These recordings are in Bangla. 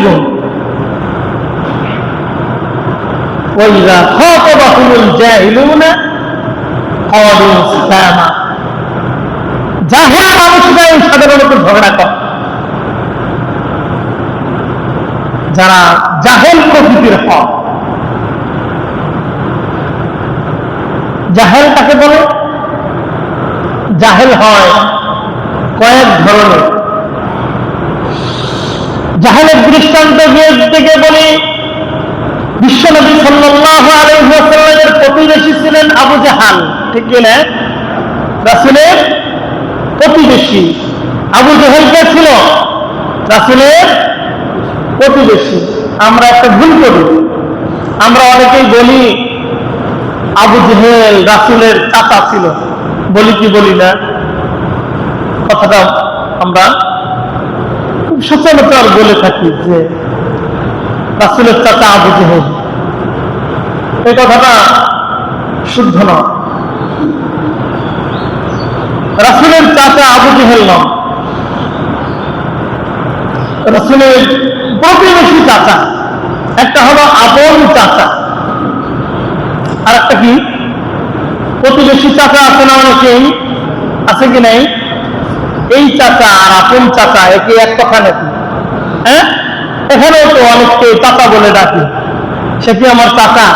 গুণ। ওয়াইযা খাতাবাহুমুল জাহিলুনা ক্বালু সালামা। জাহেল মানুষরাই সাধারণত ঝগড়া করে, যারা জাহেল প্রকৃতির হয়। জাহেল কাকে বলে? জাহেল হয় কয়েক ধরনের। জাহেলের দৃষ্টান্ত থেকে বলি, বিশ্বনবী সাল্লাল্লাহু আলাইহি ওয়াসাল্লামের প্রতিবেশী ছিলেন আবু জাহাল, ঠিক কি না? রাসূলের প্রতিবেশী আবু জাহেল কে ছিল? রাসূলের প্রতিবেশী। আমরা একটা ভুল করি, আমরা অনেকেই বলি আবু জাহেল রাসূলের চাচা ছিল, বলি কি বলি না? কথাটা আমরা খুব সচরাচর বলে থাকি যে রাসূলের চাচা আবু জাহেল। এই কথাটা শুদ্ধ নয়। রাসূলের চাচা আবু জাহেল নয়, রাসূলের প্রতিবেশী চাচা। একটা হলো আপন চাচা, আর একটা কি প্রতিবেশী চাচা আছে না? অনেকেই আছে কি নাই? এই চাচা আর আপন চাচা একে এক কথা নাকি? হ্যাঁ, এখানেও তো অনেককে চাচা বলে ডাকি। সে কি আমার চাচা?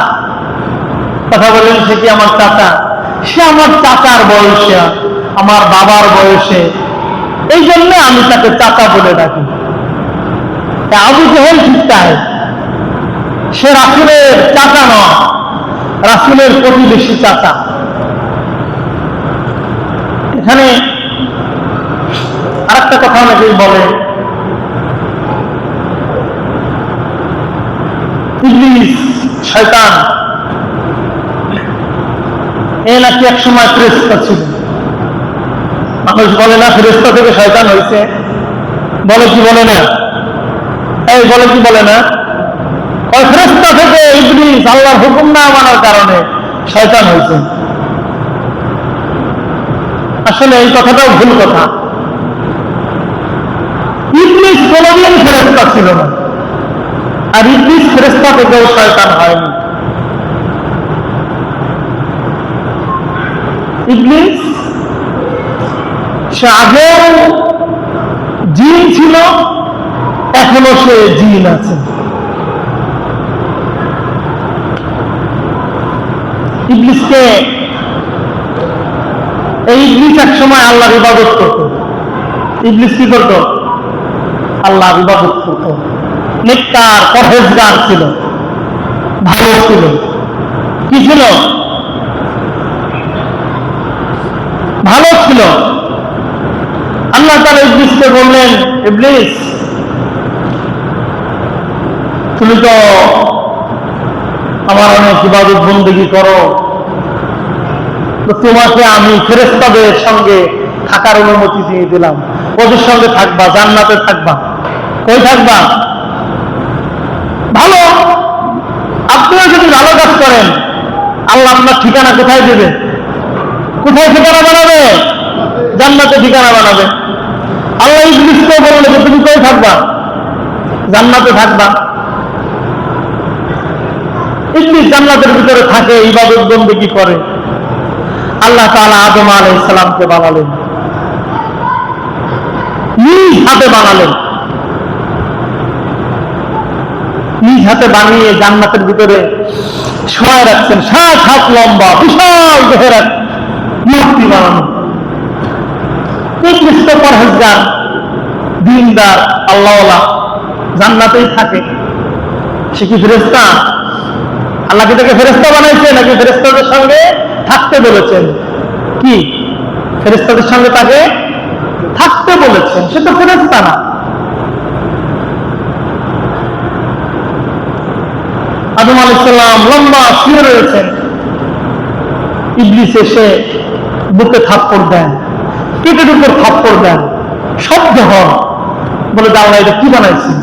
কথা বলেন, সে কি আমার চাচা? সে আমার চাচার বয়সে, আমার বাবার বয়সে, এই জন্য আমি তাকে চাচা বলে ডাকি। আবু জাহেল ঠিক তাই, সে রাসূলের চাচা নয়, রাসূলের প্রতিবেশী চাচা। এখানে আরেকটা কথা অনেকেই বলে, ইবলিস শয়তান এ নাকি এক সময় ফেরেশতা ছিল। মানুষ বলে না ফেরেশতা থেকে শয়তান হয়েছে? বলে কি বলে না? এই বলে কি বলে না? ফেরেশতা থেকে ইবলিস আল্লাহর হুকুম না মানার কারণে শয়তান হয়েছে। আসলে এই কথাটাও ভুল কথা। ইবলিস কোনদিন ফেরেশতা ছিল না, আর ইবলিস ফেরেশতা থেকেও শয়তান হয়নি। ইবলিস সে আগেও জিন ছিল, এখনো সে জিন আছে। ইবলিসকে এই ইবলিস এক সময় আল্লাহর ইবাদত করত। ইবলিস কি করত? আল্লাহর ইবাদত করত। নেককার পরহেজগার ছিল, ভালো ছিল। কি ছিল? ভালো ছিল। আল্লাহ তাআলা ইবলিসকে বললেন, ইবলিস তুমি তো আমার অনেক ইবাদত বন্দেগী করো, তো তোমাকে আমি ফেরেশতাদের সঙ্গে থাকার অনুমতি দিয়ে দিলাম। ওদের সঙ্গে থাকবা, জান্নাতে থাকবা। কই থাকবা? ভালো। আপনিও যদি ভালো কাজ করেন, আল্লাহ আপনার ঠিকানা কোথায় দেবে? কোথায় ঠিকানা বানাবে? জান্নাতে ঠিকানা বানাবে। আল্লাহ ইবলিসকে বললে যে তুমি কই থাকবা? জান্নাতে থাকবা। ইবলিস জান্নাতের ভিতরে থাকে, ইবাদত বন্দেগী করে। আল্লাহ তাআলা আদম আলাইহিস সালামকে বানালেন, নিজ হাতে বানালেন। নিজ হাতে বানিয়ে জান্নাতের ভিতরে শোয়া রাখছেন। 7 হাত লম্বা বিশাল দেহের এক মূর্তি বানানো। ইবলিস তো পরহেজগার, দিনদার, আল্লাহওয়ালা, জান্নাতেই থাকে। সে কি ফেরেশতা? আল্লাহ কি তাকে ফেরেশতা বানাইছে, নাকি ফেরেশতাদের সঙ্গে থাকতে বলেছেন? কি ফেরেশতাদের সঙ্গে তাকে থাকতে বলেছেন? সে তো ফেরেশতা না। আদম আলাইহিস সালাম লম্বা শুয়ে রয়েছেন, ইবলিস এসে বুকে থাপ্পড় দেন, পেটের উপর থাপ্পড় দেন, শব্দ হয়, বলে আল্লাহ এটা কি বানাইছেন?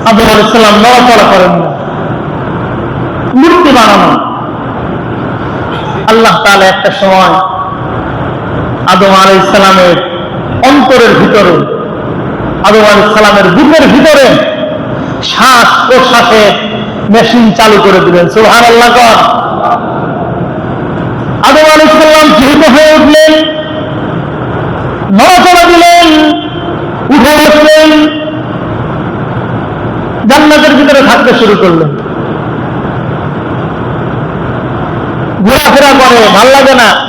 আদম আলাইহিস সালাম নড়াচড়া করেন না, মূর্তি বানানো। আল্লাহ তাআলা একটা সময় আদম আলাইহিস সালামের অন্তরের ভিতরে, আদম আলাইহিস সালামের বুকের ভিতরে শ্বাস প্রশ্বাসের মেশিন চালু করে দিলেন। সুবহানাল্লাহ। আদম আলাইহিস সালাম জীবিত হয়ে উঠলেন, নড়াচড়া দিলেন, উঠে বসলেন, জান্নাতের ভিতরে থাকতে শুরু করলেন। ঘোরাফেরা করে, ভাল লাগে না।